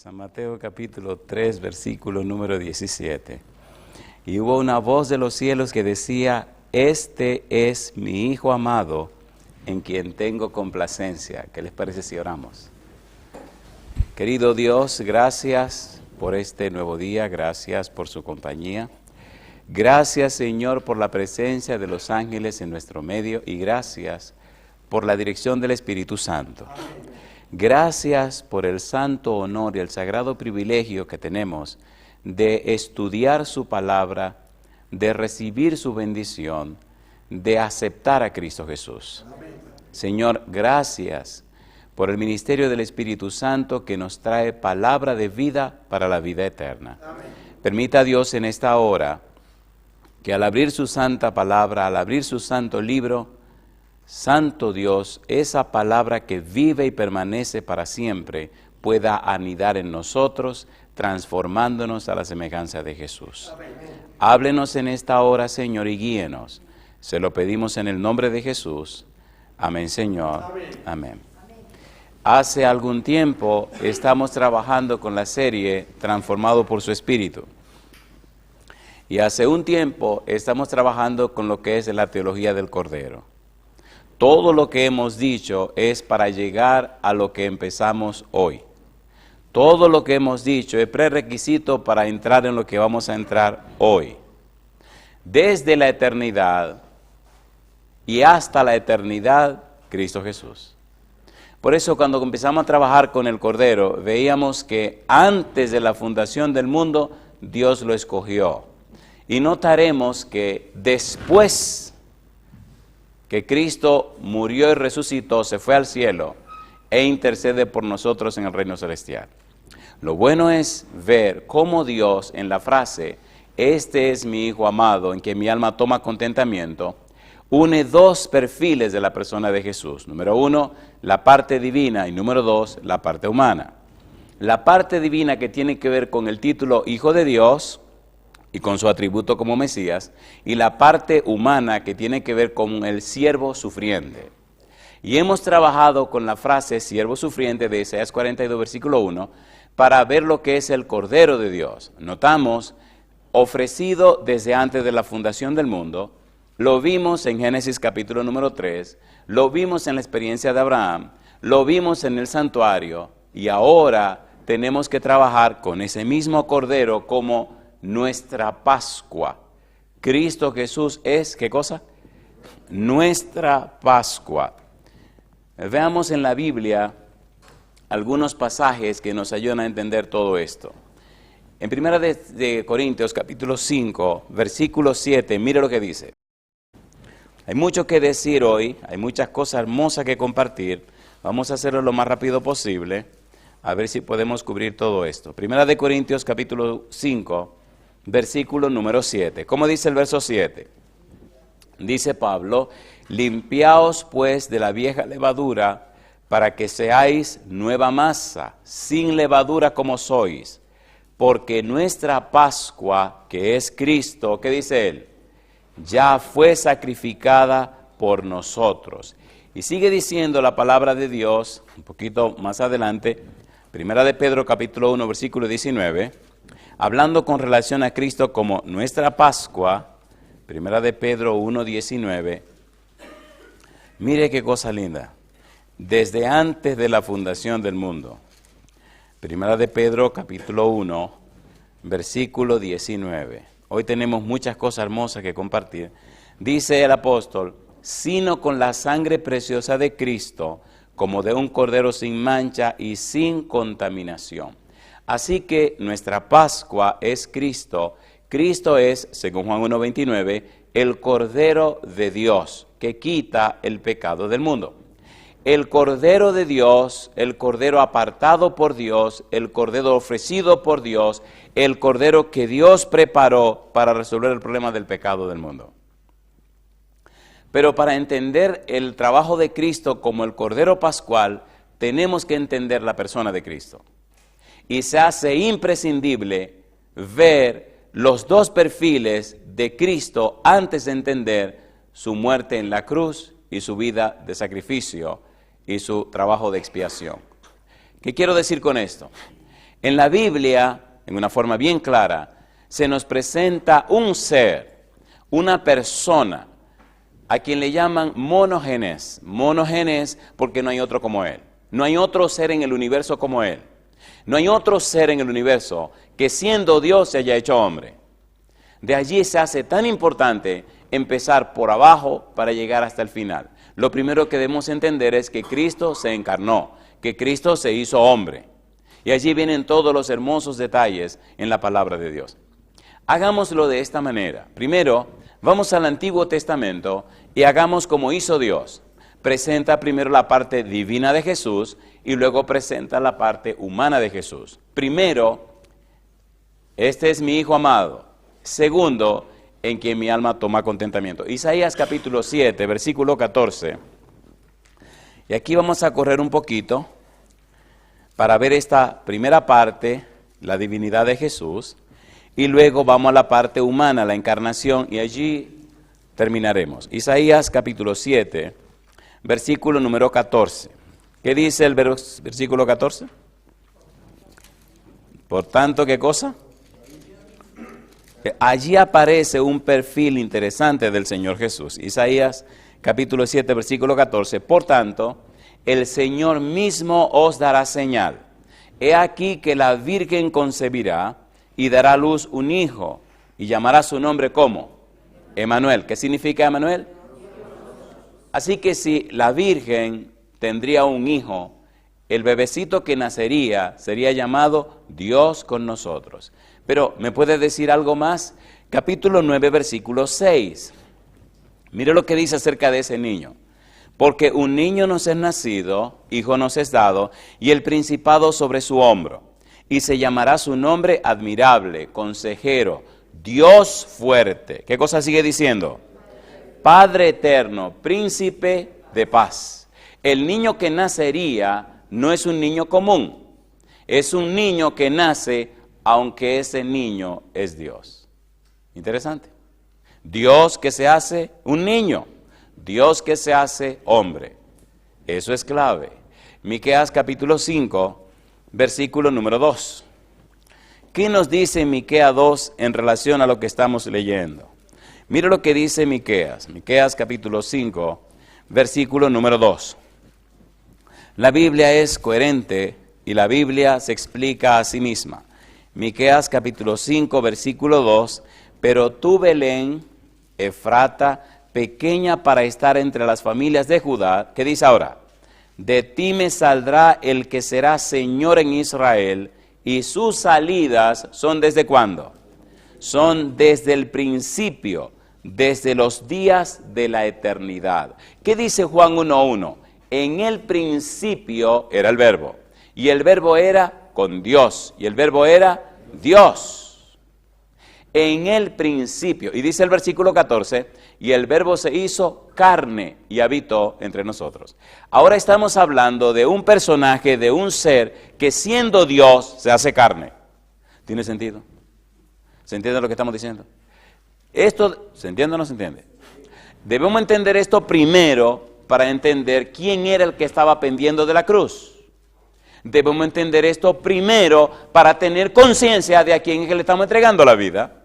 San Mateo capítulo 3, versículo número 17. Y hubo una voz de los cielos que decía: este es mi Hijo amado, en quien tengo complacencia. ¿Qué les parece si oramos? Querido Dios, gracias por este nuevo día, gracias por su compañía. Gracias, Señor, por la presencia de los ángeles en nuestro medio y gracias por la dirección del Espíritu Santo. Gracias por el santo honor y el sagrado privilegio que tenemos de estudiar su palabra, de recibir su bendición, de aceptar a Cristo Jesús. Señor, gracias por el ministerio del Espíritu Santo que nos trae palabra de vida para la vida eterna. Permita a Dios en esta hora que al abrir su santa palabra, al abrir su santo libro, Santo Dios, esa palabra que vive y permanece para siempre, pueda anidar en nosotros, transformándonos a la semejanza de Jesús. Háblenos en esta hora, Señor, y guíenos. Se lo pedimos en el nombre de Jesús. Amén, Señor. Amén. Hace algún tiempo estamos trabajando con la serie Transformado por su Espíritu. Y hace un tiempo estamos trabajando con lo que es la teología del Cordero. Todo lo que hemos dicho es para llegar a lo que empezamos hoy. Todo lo que hemos dicho es prerequisito para entrar en lo que vamos a entrar hoy. Desde la eternidad y hasta la eternidad, Cristo Jesús. Por eso cuando empezamos a trabajar con el Cordero, veíamos que antes de la fundación del mundo, Dios lo escogió. Y notaremos que después que Cristo murió y resucitó, se fue al cielo e intercede por nosotros en el reino celestial. Lo bueno es ver cómo Dios en la frase, este es mi Hijo amado, en que mi alma toma contentamiento, une dos perfiles de la persona de Jesús. Número uno, la parte divina y número dos, la parte humana. La parte divina que tiene que ver con el título Hijo de Dios y con su atributo como Mesías, y la parte humana que tiene que ver con el siervo sufriente. Y hemos trabajado con la frase siervo sufriente de Isaías 42, versículo 1, para ver lo que es el Cordero de Dios. Notamos, ofrecido desde antes de la fundación del mundo, lo vimos en Génesis capítulo número 3, lo vimos en la experiencia de Abraham, lo vimos en el santuario, y ahora tenemos que trabajar con ese mismo Cordero como nuestra Pascua. Cristo Jesús es, ¿qué cosa? Nuestra Pascua. Veamos en la Biblia algunos pasajes que nos ayudan a entender todo esto. En 1 de Corintios, capítulo 5, versículo 7, mire lo que dice. Hay mucho que decir hoy, hay muchas cosas hermosas que compartir. Vamos a hacerlo lo más rápido posible, a ver si podemos cubrir todo esto. 1 de Corintios, capítulo 5, versículo número 7. ¿Cómo dice el verso 7? Dice Pablo: limpiaos pues de la vieja levadura, para que seáis nueva masa, sin levadura como sois, porque nuestra Pascua, que es Cristo, ¿qué dice él? Ya fue sacrificada por nosotros. Y sigue diciendo la palabra de Dios, un poquito más adelante, 1 de Pedro capítulo 1, versículo 19, hablando con relación a Cristo como nuestra Pascua, 1 de Pedro 1, 19, mire qué cosa linda, desde antes de la fundación del mundo. 1 de Pedro capítulo 1, versículo 19. Hoy tenemos muchas cosas hermosas que compartir. Dice el apóstol: sino con la sangre preciosa de Cristo, como de un cordero sin mancha y sin contaminación. Así que nuestra Pascua es Cristo. Cristo es, según Juan 1:29, el Cordero de Dios que quita el pecado del mundo. El Cordero de Dios, el Cordero apartado por Dios, el Cordero ofrecido por Dios, el Cordero que Dios preparó para resolver el problema del pecado del mundo. Pero para entender el trabajo de Cristo como el Cordero Pascual, tenemos que entender la persona de Cristo. Y se hace imprescindible ver los dos perfiles de Cristo antes de entender su muerte en la cruz y su vida de sacrificio y su trabajo de expiación. ¿Qué quiero decir con esto? En la Biblia, en una forma bien clara, se nos presenta un ser, una persona, a quien le llaman monógenes. Monógenes porque no hay otro como Él. No hay otro ser en el universo como Él. No hay otro ser en el universo que siendo Dios se haya hecho hombre. De allí se hace tan importante empezar por abajo para llegar hasta el final. Lo primero que debemos entender es que Cristo se encarnó, que Cristo se hizo hombre. Y allí vienen todos los hermosos detalles en la palabra de Dios. Hagámoslo de esta manera. Primero, vamos al Antiguo Testamento y hagamos como hizo Dios. Presenta primero la parte divina de Jesús y luego presenta la parte humana de Jesús. Primero, este es mi Hijo amado. Segundo, en quien mi alma toma contentamiento. Isaías capítulo 7, versículo 14. Y aquí vamos a correr un poquito para ver esta primera parte, la divinidad de Jesús, y luego vamos a la parte humana, la encarnación, y allí terminaremos. Isaías capítulo 7, versículo número 14. ¿Qué dice el versículo 14? Por tanto, ¿qué cosa? Allí aparece un perfil interesante del Señor Jesús. Isaías capítulo 7, versículo 14. Por tanto, el Señor mismo os dará señal. He aquí que la Virgen concebirá y dará a luz un hijo y llamará su nombre ¿cómo? Emanuel. ¿Qué significa Emanuel? Así que si la Virgen tendría un hijo, el bebecito que nacería sería llamado Dios con nosotros. Pero, ¿me puede decir algo más? Capítulo 9, versículo 6. Mire lo que dice acerca de ese niño. Porque un niño nos es nacido, hijo nos es dado, y el principado sobre su hombro. Y se llamará su nombre admirable, consejero, Dios fuerte. ¿Qué cosa sigue diciendo? Padre eterno, príncipe de paz. El niño que nacería no es un niño común. Es un niño que nace aunque ese niño es Dios. Interesante. Dios que se hace un niño. Dios que se hace hombre. Eso es clave. Miqueas capítulo 5, versículo número 2. ¿Qué nos dice Miqueas 2 en relación a lo que estamos leyendo? Mira lo que dice Miqueas. Miqueas capítulo 5, versículo número 2. La Biblia es coherente y la Biblia se explica a sí misma. Miqueas capítulo 5, versículo 2. Pero tú, Belén, Efrata, pequeña para estar entre las familias de Judá, ¿qué dice ahora? De ti me saldrá el que será Señor en Israel, y sus salidas son ¿desde cuándo? Son desde el principio, desde los días de la eternidad. ¿Qué dice Juan 1:1? En el principio era el verbo, y el verbo era con Dios, y el verbo era Dios. En el principio, y dice el versículo 14, y el verbo se hizo carne y habitó entre nosotros. Ahora estamos hablando de un personaje, de un ser que siendo Dios se hace carne. ¿Tiene sentido? ¿Se entiende lo que estamos diciendo? Esto, ¿se entiende o no se entiende? Debemos entender esto primero para entender quién era el que estaba pendiendo de la cruz. Debemos entender esto primero para tener conciencia de a quién es que le estamos entregando la vida.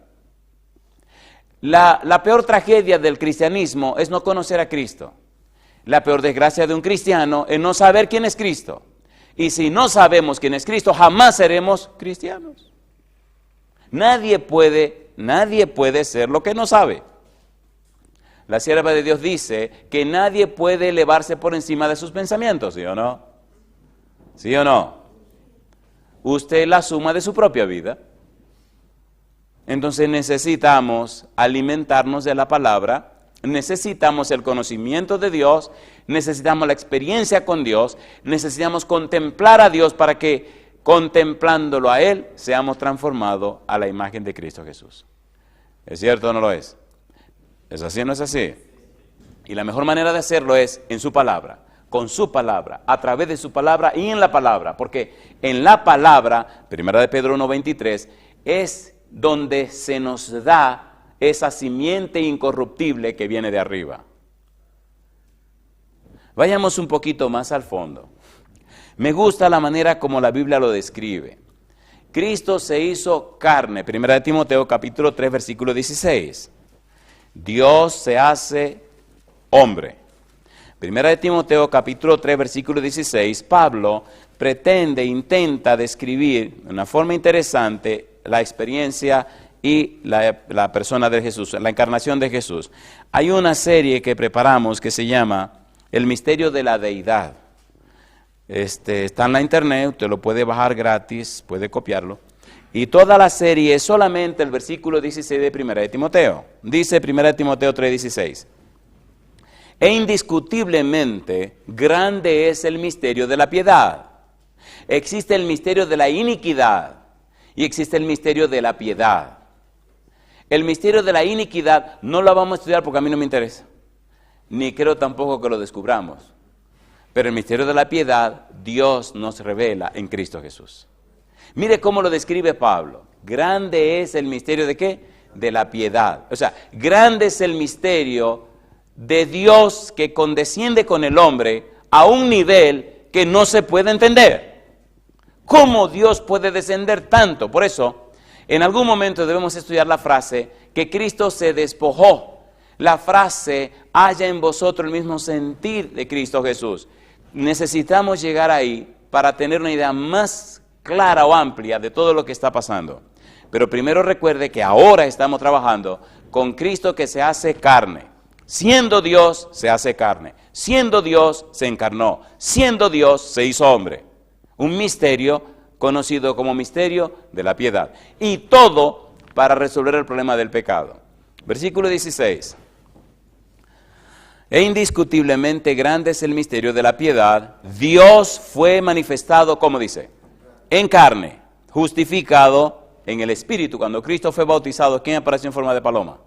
La peor tragedia del cristianismo es no conocer a Cristo. La peor desgracia de un cristiano es no saber quién es Cristo. Y si no sabemos quién es Cristo, jamás seremos cristianos. Nadie puede ser lo que no sabe. La sierva de Dios dice que nadie puede elevarse por encima de sus pensamientos, ¿sí o no? ¿Sí o no? Usted es la suma de su propia vida. Entonces necesitamos alimentarnos de la palabra, necesitamos el conocimiento de Dios, necesitamos la experiencia con Dios, necesitamos contemplar a Dios para que contemplándolo a Él seamos transformados a la imagen de Cristo Jesús. ¿Es cierto o no lo es? ¿Es así o no es así? Y la mejor manera de hacerlo es en su palabra, con su palabra, a través de su palabra y en la palabra, porque en la palabra, 1 de Pedro 1:23, es donde se nos da esa simiente incorruptible que viene de arriba. Vayamos un poquito más al fondo. Me gusta la manera como la Biblia lo describe. Cristo se hizo carne. 1 Timoteo capítulo 3, versículo 16. Dios se hace hombre. 1 Timoteo capítulo 3, versículo 16, Pablo intenta describir de una forma interesante la experiencia y la persona de Jesús, la encarnación de Jesús. Hay una serie que preparamos que se llama El misterio de la deidad. Está en la internet, usted lo puede bajar gratis, puede copiarlo. Y toda la serie es solamente el versículo 16 de 1 Timoteo. Dice 1 Timoteo 3:16. E indiscutiblemente grande es el misterio de la piedad. Existe el misterio de la iniquidad y existe el misterio de la piedad. El misterio de la iniquidad no lo vamos a estudiar porque a mí no me interesa, ni creo tampoco que lo descubramos. Pero el misterio de la piedad, Dios nos revela en Cristo Jesús. Mire cómo lo describe Pablo. Grande es el misterio ¿de qué? De la piedad. O sea, grande es el misterio de Dios que condesciende con el hombre a un nivel que no se puede entender. ¿Cómo Dios puede descender tanto? Por eso, en algún momento debemos estudiar la frase que Cristo se despojó. La frase, haya en vosotros el mismo sentir de Cristo Jesús. Necesitamos llegar ahí para tener una idea más clara o amplia de todo lo que está pasando. Pero primero recuerde que ahora estamos trabajando con Cristo que se hace carne. Siendo Dios, se hace carne. Siendo Dios, se encarnó. Siendo Dios, se hizo hombre. Un misterio conocido como misterio de la piedad. Y todo para resolver el problema del pecado. Versículo 16. E indiscutiblemente grande es el misterio de la piedad. Dios fue manifestado, como dice, en carne, justificado en el Espíritu. Cuando Cristo fue bautizado, ¿quién apareció en forma de paloma?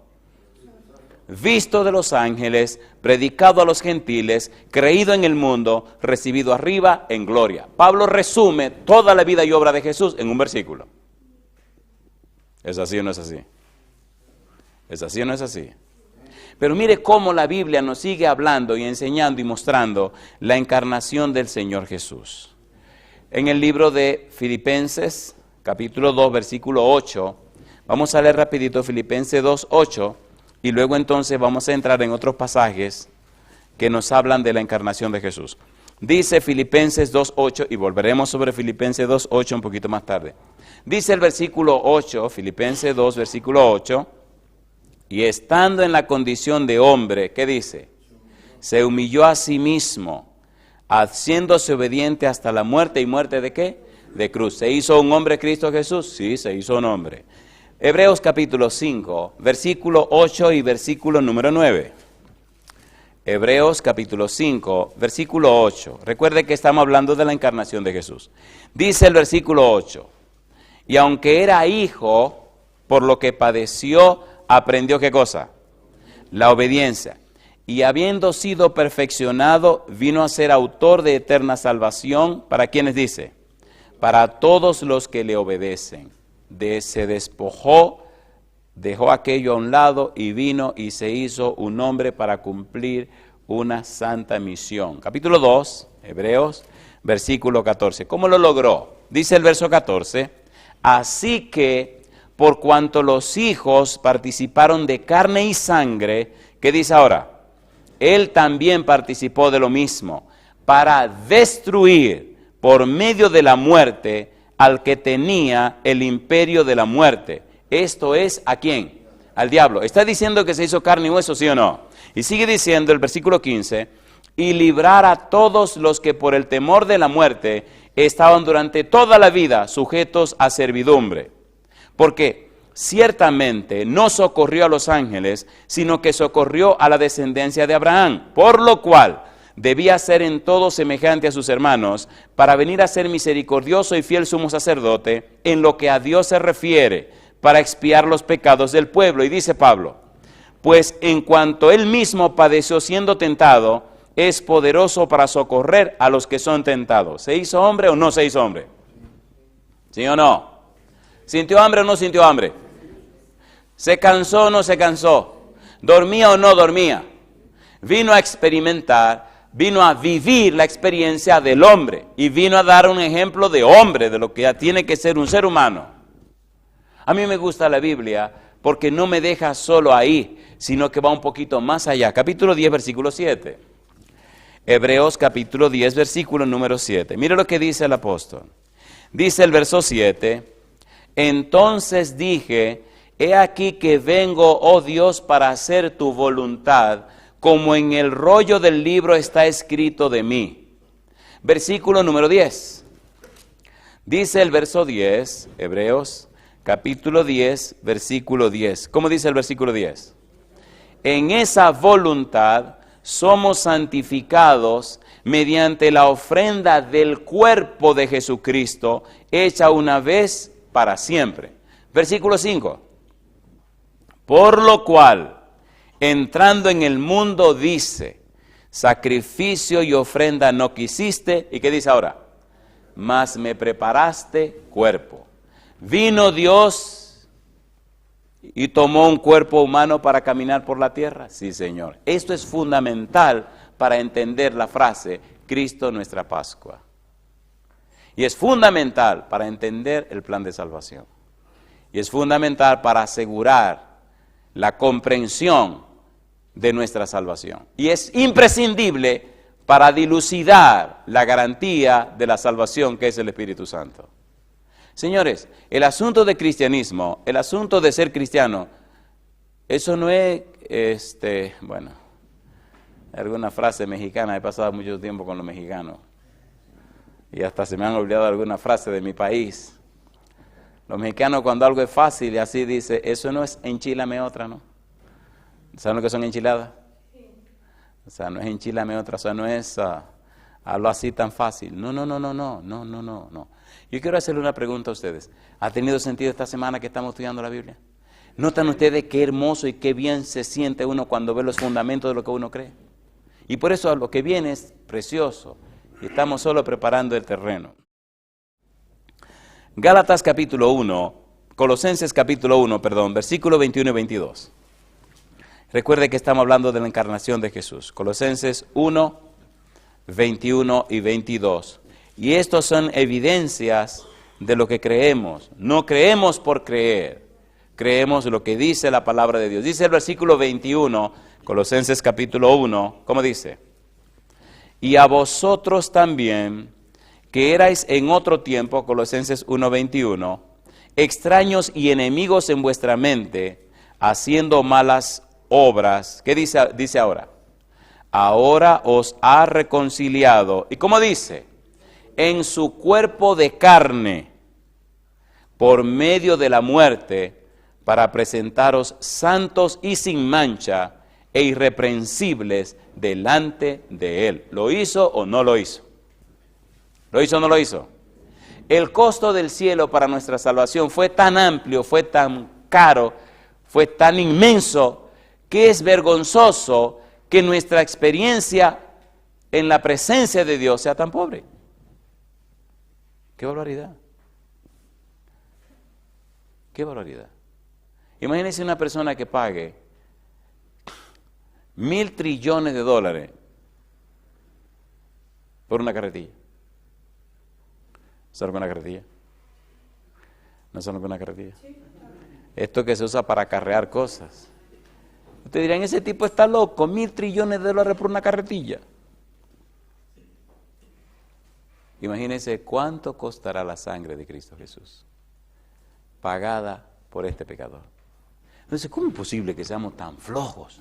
Visto de los ángeles, predicado a los gentiles, creído en el mundo, recibido arriba en gloria. Pablo resume toda la vida y obra de Jesús en un versículo. ¿Es así o no es así? ¿Es así o no es así? Pero mire cómo la Biblia nos sigue hablando y enseñando y mostrando la encarnación del Señor Jesús. En el libro de Filipenses, capítulo 2, versículo 8, vamos a leer rapidito Filipenses 2, 8, y luego entonces vamos a entrar en otros pasajes que nos hablan de la encarnación de Jesús. Dice Filipenses 2, 8, y volveremos sobre Filipenses 2, 8 un poquito más tarde. Dice el versículo 8, Filipenses 2, versículo 8, y estando en la condición de hombre, ¿qué dice? Se humilló a sí mismo, haciéndose obediente hasta la muerte. ¿Y muerte de qué? De cruz. ¿Se hizo un hombre Cristo Jesús? Sí, se hizo un hombre. Hebreos capítulo 5, versículo 8 y versículo número 9. Hebreos capítulo 5, versículo 8. Recuerde que estamos hablando de la encarnación de Jesús. Dice el versículo 8, y aunque era hijo, por lo que padeció, aprendió ¿qué cosa? La obediencia. Y habiendo sido perfeccionado, vino a ser autor de eterna salvación. ¿Para quiénes dice? Para todos los que le obedecen. Se despojó, dejó aquello a un lado y vino y se hizo un hombre para cumplir una santa misión. Capítulo 2, Hebreos, versículo 14. ¿Cómo lo logró? Dice el verso 14, así que por cuanto los hijos participaron de carne y sangre, ¿qué dice ahora? Él también participó de lo mismo, para destruir por medio de la muerte al que tenía el imperio de la muerte. Esto es, ¿a quién? Al diablo. ¿Está diciendo que se hizo carne y hueso, sí o no? Y sigue diciendo el versículo 15, y librar a todos los que por el temor de la muerte estaban durante toda la vida sujetos a servidumbre. Porque ciertamente no socorrió a los ángeles, sino que socorrió a la descendencia de Abraham, por lo cual debía ser en todo semejante a sus hermanos, para venir a ser misericordioso y fiel sumo sacerdote, en lo que a Dios se refiere, para expiar los pecados del pueblo. Y dice Pablo, pues en cuanto él mismo padeció siendo tentado, es poderoso para socorrer a los que son tentados. ¿Se hizo hombre o no se hizo hombre? ¿Sí o no? ¿Sintió hambre o no sintió hambre? ¿Se cansó o no se cansó? ¿Dormía o no dormía? Vino a experimentar vino a vivir la experiencia del hombre y vino a dar un ejemplo de hombre, de lo que tiene que ser un ser humano. A mí me gusta la Biblia porque no me deja solo ahí, sino que va un poquito más allá. Capítulo 10, versículo 7. Hebreos capítulo 10, versículo número 7. Mire lo que dice el apóstol. Dice el verso 7, entonces dije, he aquí que vengo, oh Dios, para hacer tu voluntad, como en el rollo del libro está escrito de mí. Versículo número 10. Dice el verso 10, Hebreos capítulo 10, versículo 10. ¿Cómo dice el versículo 10? En esa voluntad somos santificados mediante la ofrenda del cuerpo de Jesucristo, hecha una vez para siempre. Versículo 5. Por lo cual, entrando en el mundo, dice, sacrificio y ofrenda no quisiste. ¿Y qué dice ahora? Mas me preparaste cuerpo. Vino Dios y tomó un cuerpo humano para caminar por la tierra. Sí, Señor. Esto es fundamental para entender la frase, Cristo nuestra Pascua. Y es fundamental para entender el plan de salvación. Y es fundamental para asegurar la comprensión de nuestra salvación. Y es imprescindible para dilucidar la garantía de la salvación que es el Espíritu Santo. Señores, el asunto de cristianismo, el asunto de ser cristiano, eso no es, alguna frase mexicana, he pasado mucho tiempo con los mexicanos y hasta se me han olvidado alguna frase de mi país. Los mexicanos cuando algo es fácil y así dice, eso no es enchilame otra, ¿no? ¿Saben lo que son enchiladas? O sea, no es enchilame otra, o sea, no es algo así tan fácil. No. Yo quiero hacerle una pregunta a ustedes. ¿Ha tenido sentido esta semana que estamos estudiando la Biblia? ¿Notan ustedes qué hermoso y qué bien se siente uno cuando ve los fundamentos de lo que uno cree? Y por eso lo que viene es precioso. Y estamos solo preparando el terreno. Gálatas capítulo 1, Colosenses capítulo 1, versículo 21 y 22. Recuerde que estamos hablando de la encarnación de Jesús. Colosenses 1, 21 y 22. Y estos son evidencias de lo que creemos. No creemos por creer. Creemos lo que dice la palabra de Dios. Dice el versículo 21, Colosenses capítulo 1, ¿cómo dice? Y a vosotros también, que erais en otro tiempo, Colosenses 1:21, extraños y enemigos en vuestra mente, haciendo malas obras. ¿Qué dice ahora? Ahora os ha reconciliado. ¿Y cómo dice? En su cuerpo de carne, por medio de la muerte, para presentaros santos y sin mancha e irreprensibles delante de Él. ¿Lo hizo o no lo hizo? ¿Lo hizo o no lo hizo? El costo del cielo para nuestra salvación fue tan amplio, fue tan caro, fue tan inmenso, que es vergonzoso que nuestra experiencia en la presencia de Dios sea tan pobre. ¡Qué barbaridad! ¡Qué barbaridad! Imagínense una persona que pague 1,000 trillones de dólares por una carretilla. ¿Sabe lo que es una carretilla? ¿No sabe lo que es una carretilla? Esto que se usa para acarrear cosas. Ustedes dirán, ese tipo está loco, 1,000 trillones de dólares por una carretilla. Imagínense cuánto costará la sangre de Cristo Jesús, pagada por este pecador. Entonces, ¿cómo es posible que seamos tan flojos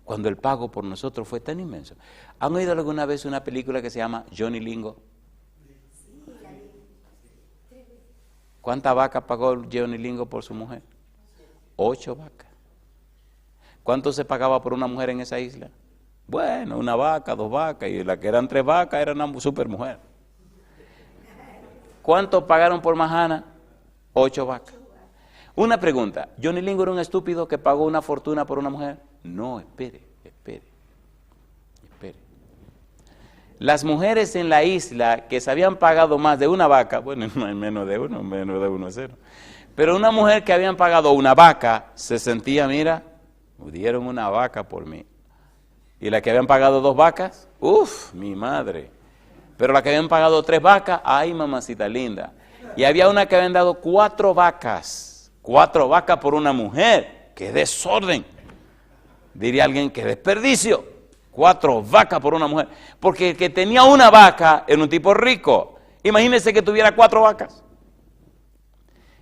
cuando el pago por nosotros fue tan inmenso? ¿Han oído alguna vez una película que se llama Johnny Lingo? ¿Cuántas vacas pagó Johnny Lingo por su mujer? 8 vacas. ¿Cuánto se pagaba por una mujer en esa isla? Bueno, 1 vaca, 2 vacas, y la que eran 3 vacas era una super mujer. ¿Cuánto pagaron por Mahana? 8 vacas. Una pregunta, ¿Johnny Lingo era un estúpido que pagó una fortuna por una mujer? No, espere. Las mujeres en la isla que se habían pagado más de 1 vaca, bueno, no hay menos de uno es 0. Pero una mujer que habían pagado 1 vaca se sentía, mira, dieron 1 vaca por mí. Y la que habían pagado 2 vacas, uff, mi madre. Pero la que habían pagado 3 vacas, ay, mamacita linda. Y había una que habían dado 4 vacas. 4 vacas por una mujer. ¡Qué desorden! Diría alguien, ¡qué desperdicio! 4 vacas por una mujer. Porque el que tenía una vaca era un tipo rico. Imagínense que tuviera 4 vacas.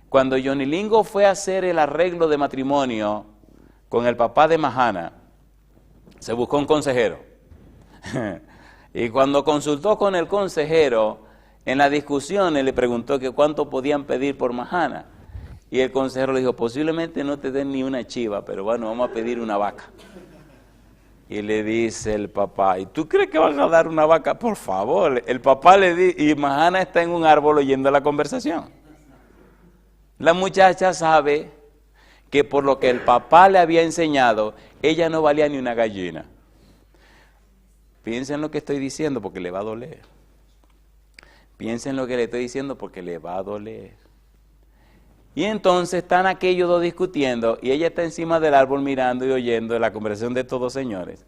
Cuando Johnny Lingo fue a hacer el arreglo de matrimonio con el papá de Mahana, se buscó un consejero. Y cuando consultó con el consejero, en la discusión le preguntó que cuánto podían pedir por Mahana. Y el consejero le dijo, posiblemente no te den ni una chiva, pero bueno, vamos a pedir una vaca. Y le dice el papá, ¿y tú crees que van a dar una vaca? Por favor, el papá le dice, y Mahana está en un árbol oyendo la conversación. La muchacha sabe que por lo que el papá le había enseñado, ella no valía ni una gallina. Piensen lo que estoy diciendo porque le va a doler. Piensen lo que le estoy diciendo porque le va a doler. Y entonces están aquellos dos discutiendo y ella está encima del árbol mirando y oyendo la conversación de todos señores.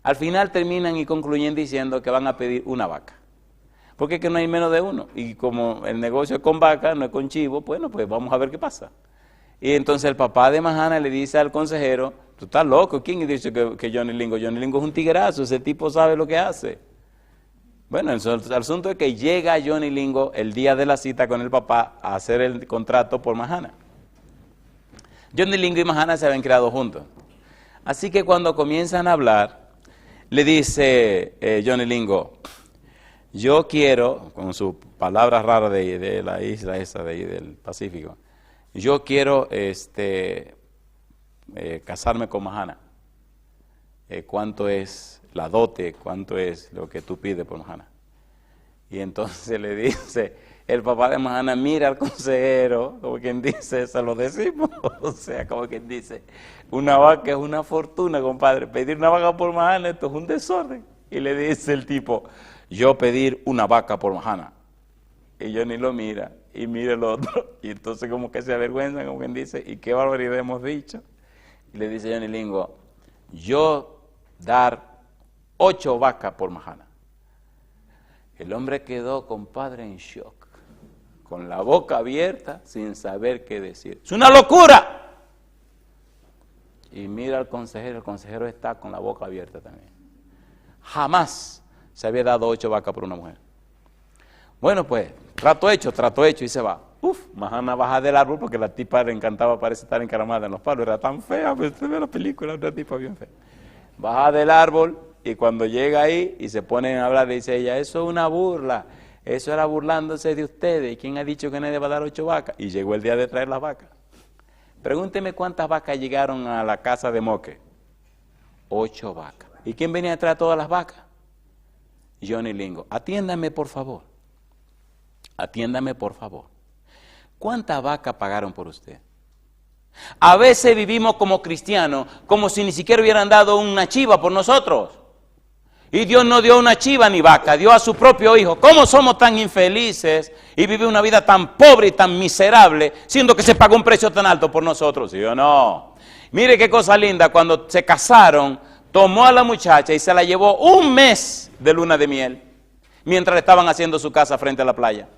Al final terminan y concluyen diciendo que van a pedir una vaca. Porque es que no hay menos de uno. Y como el negocio es con vaca, no es con chivo, bueno, pues vamos a ver qué pasa. Y entonces el papá de Mahana le dice al consejero, tú estás loco, ¿quién dice que Johnny Lingo? Johnny Lingo es un tigrazo, ese tipo sabe lo que hace. Bueno, el asunto es que llega Johnny Lingo el día de la cita con el papá a hacer el contrato por Mahana. Johnny Lingo y Mahana se habían criado juntos. Así que cuando comienzan a hablar, le dice Johnny Lingo, yo quiero, con sus palabras raras de la isla esa de ahí del Pacífico, yo quiero casarme con Mahana. ¿Cuánto es la dote? ¿Cuánto es lo que tú pides por Mahana? Y entonces le dice el papá de Mahana, mira al consejero, como quien dice, se lo decimos. O sea, como quien dice, una vaca es una fortuna, compadre. Pedir una vaca por Mahana, esto es un desorden. Y le dice el tipo, yo pedir una vaca por Mahana. Y Johnny lo mira. Y mire el otro, y entonces como que se avergüenza, como quien dice, ¿y qué barbaridad hemos dicho? Y le dice Johnny Lingo, yo dar 8 vacas por Mahana. El hombre quedó, compadre, en shock, con la boca abierta, sin saber qué decir. ¡Es una locura! Y mira al consejero, el consejero está con la boca abierta también. Jamás se había dado 8 vacas por una mujer. Bueno, pues, trato hecho, y se va. Mahana baja del árbol porque la tipa le encantaba, parece estar encaramada en los palos, era tan fea, pues usted ve la película, una tipa bien fea. Baja del árbol y cuando llega ahí y se ponen a hablar, dice ella, eso es una burla, eso era burlándose de ustedes, ¿quién ha dicho que nadie va a dar 8 vacas? Y llegó el día de traer las vacas. Pregúnteme cuántas vacas llegaron a la casa de Moque. 8 vacas. ¿Y quién venía a traer todas las vacas? Johnny Lingo. Atiéndame, por favor. Atiéndame, por favor. ¿Cuántas vacas pagaron por usted? A veces vivimos como cristianos, como si ni siquiera hubieran dado una chiva por nosotros. Y Dios no dio una chiva ni vaca, dio a su propio hijo. ¿Cómo somos tan infelices y vivimos una vida tan pobre y tan miserable, siendo que se pagó un precio tan alto por nosotros? ¿Sí o no? Mire qué cosa linda, cuando se casaron, tomó a la muchacha y se la llevó un mes de luna de miel, mientras estaban haciendo su casa frente a la playa.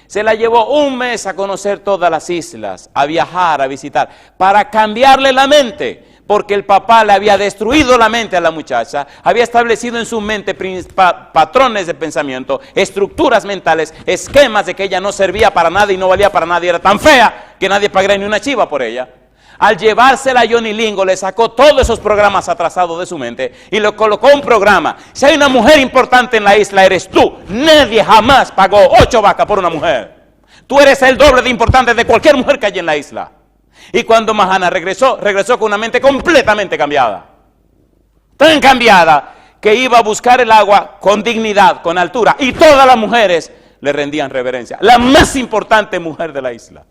Se la llevó un mes a conocer todas las islas, a viajar, a visitar, para cambiarle la mente, porque el papá le había destruido la mente a la muchacha, había establecido en su mente patrones de pensamiento, estructuras mentales, esquemas de que ella no servía para nada y no valía para nada y era tan fea que nadie pagaría ni una chiva por ella. Al llevársela a Johnny Lingo, le sacó todos esos programas atrasados de su mente y le colocó un programa. Si hay una mujer importante en la isla, eres tú. Nadie jamás pagó 8 vacas por una mujer. Tú eres el doble de importante de cualquier mujer que hay en la isla. Y cuando Mahana regresó con una mente completamente cambiada. Tan cambiada que iba a buscar el agua con dignidad, con altura. Y todas las mujeres le rendían reverencia. La más importante mujer de la isla.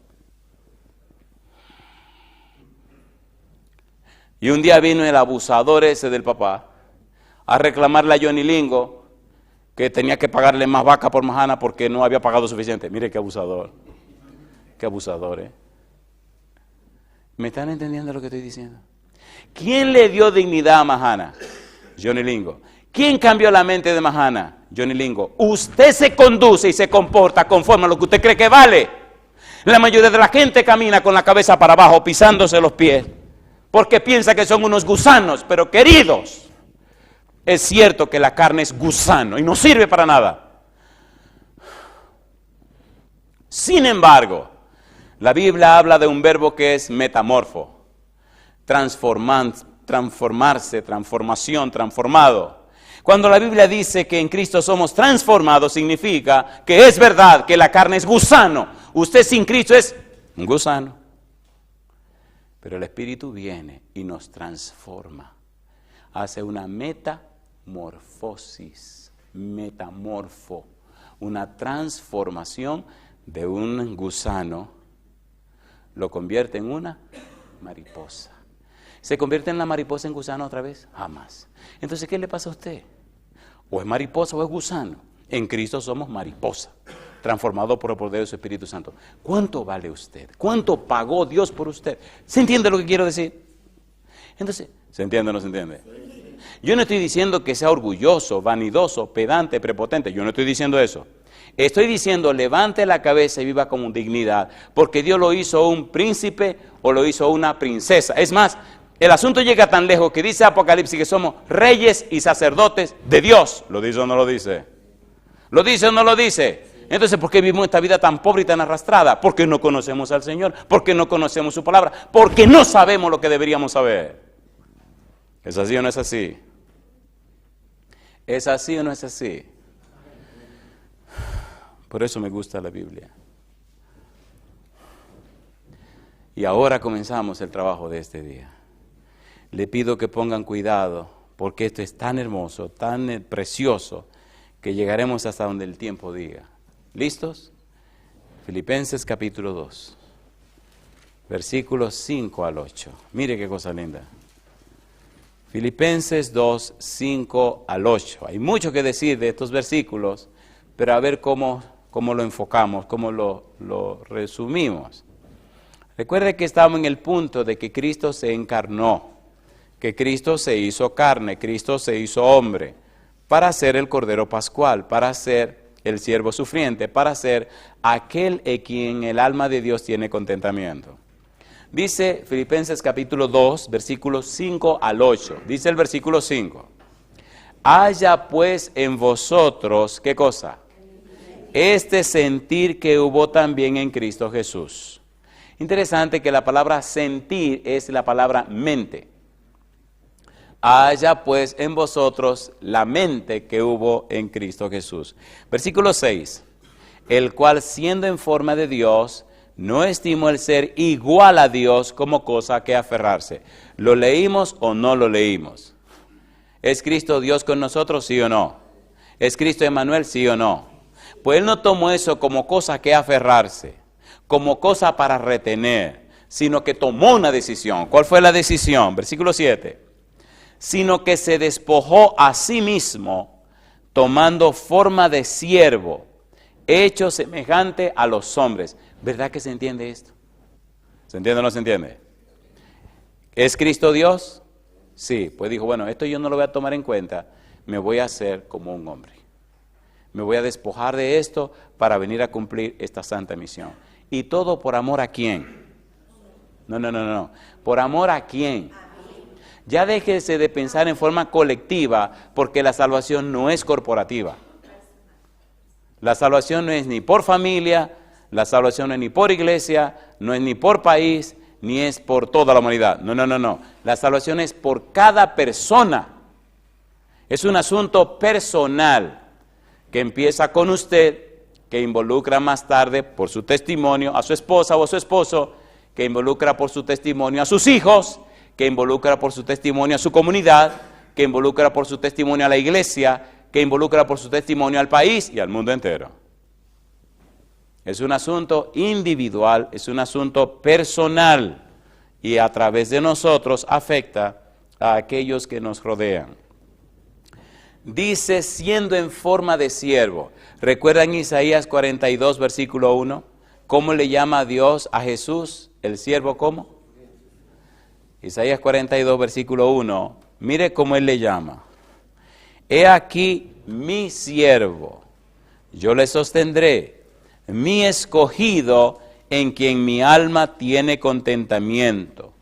Y un día vino el abusador ese del papá a reclamarle a Johnny Lingo que tenía que pagarle más vaca por Mahana porque no había pagado suficiente. Mire qué abusador. Qué abusador, ¿eh? ¿Me están entendiendo lo que estoy diciendo? ¿Quién le dio dignidad a Mahana? Johnny Lingo. ¿Quién cambió la mente de Mahana? Johnny Lingo. Usted se conduce y se comporta conforme a lo que usted cree que vale. La mayoría de la gente camina con la cabeza para abajo, pisándose los pies, porque piensa que son unos gusanos, pero queridos, es cierto que la carne es gusano y no sirve para nada. Sin embargo, la Biblia habla de un verbo que es metamorfo, transformarse, transformación, transformado. Cuando la Biblia dice que en Cristo somos transformados, significa que es verdad que la carne es gusano. Usted sin Cristo es un gusano. Pero el Espíritu viene y nos transforma. Hace una metamorfosis, metamorfo, una transformación de un gusano, lo convierte en una mariposa. ¿Se convierte en la mariposa en gusano otra vez? Jamás. Entonces, ¿qué le pasa a usted? O es mariposa o es gusano. En Cristo somos mariposa, transformado por el poder de su Espíritu Santo. ¿Cuánto vale usted? ¿Cuánto pagó Dios por usted? ¿Se entiende lo que quiero decir? Entonces, ¿se entiende o no se entiende? Yo no estoy diciendo que sea orgulloso, vanidoso, pedante, prepotente. Yo no estoy diciendo eso. Estoy diciendo, levante la cabeza y viva con dignidad, porque Dios lo hizo un príncipe o lo hizo una princesa. Es más, el asunto llega tan lejos que dice Apocalipsis que somos reyes y sacerdotes de Dios. ¿Lo dice o no lo dice? ¿Lo dice o no lo dice? Entonces, ¿por qué vivimos esta vida tan pobre y tan arrastrada? Porque no conocemos al Señor, porque no conocemos su palabra, porque no sabemos lo que deberíamos saber. ¿Es así o no es así? ¿Es así o no es así? Por eso me gusta la Biblia. Y ahora comenzamos el trabajo de este día. Le pido que pongan cuidado, porque esto es tan hermoso, tan precioso, que llegaremos hasta donde el tiempo diga. ¿Listos? Filipenses capítulo 2, versículos 5 al 8. Mire qué cosa linda. Filipenses 2, 5 al 8. Hay mucho que decir de estos versículos, pero a ver cómo lo enfocamos, cómo lo resumimos. Recuerde que estamos en el punto de que Cristo se encarnó, que Cristo se hizo carne, Cristo se hizo hombre, para ser el Cordero Pascual, para ser el siervo sufriente, para ser aquel en quien el alma de Dios tiene contentamiento. Dice Filipenses capítulo 2, versículos 5 al 8. Dice el versículo 5. Haya pues en vosotros, ¿qué cosa? Este sentir que hubo también en Cristo Jesús. Interesante que la palabra sentir es la palabra mente. Haya pues en vosotros la mente que hubo en Cristo Jesús. Versículo 6. El cual siendo en forma de Dios, no estimó el ser igual a Dios como cosa que aferrarse. ¿Lo leímos o no lo leímos? ¿Es Cristo Dios con nosotros, sí o no? ¿Es Cristo Emmanuel, sí o no? Pues Él no tomó eso como cosa que aferrarse, como cosa para retener, sino que tomó una decisión. ¿Cuál fue la decisión? Versículo 7. Sino que se despojó a sí mismo, tomando forma de siervo, hecho semejante a los hombres. ¿Verdad que se entiende esto? ¿Se entiende o no se entiende? ¿Es Cristo Dios? Sí, pues dijo, bueno, esto yo no lo voy a tomar en cuenta, me voy a hacer como un hombre. Me voy a despojar de esto para venir a cumplir esta santa misión. ¿Y todo por amor a quién? No. ¿Por amor a quién? Ya déjese de pensar en forma colectiva, porque la salvación no es corporativa. La salvación no es ni por familia, la salvación no es ni por iglesia, no es ni por país, ni es por toda la humanidad. No. La salvación es por cada persona. Es un asunto personal que empieza con usted, que involucra más tarde por su testimonio a su esposa o a su esposo, que involucra por su testimonio a sus hijos, que involucra por su testimonio a su comunidad, que involucra por su testimonio a la iglesia, que involucra por su testimonio al país y al mundo entero. Es un asunto individual, es un asunto personal y a través de nosotros afecta a aquellos que nos rodean. Dice, siendo en forma de siervo. ¿Recuerdan Isaías 42, versículo 1? ¿Cómo le llama Dios a Jesús? ¿El siervo cómo? Isaías 42, versículo 1. Mire cómo Él le llama. he aquí mi siervo, yo le sostendré, mi escogido, en quien mi alma tiene contentamiento.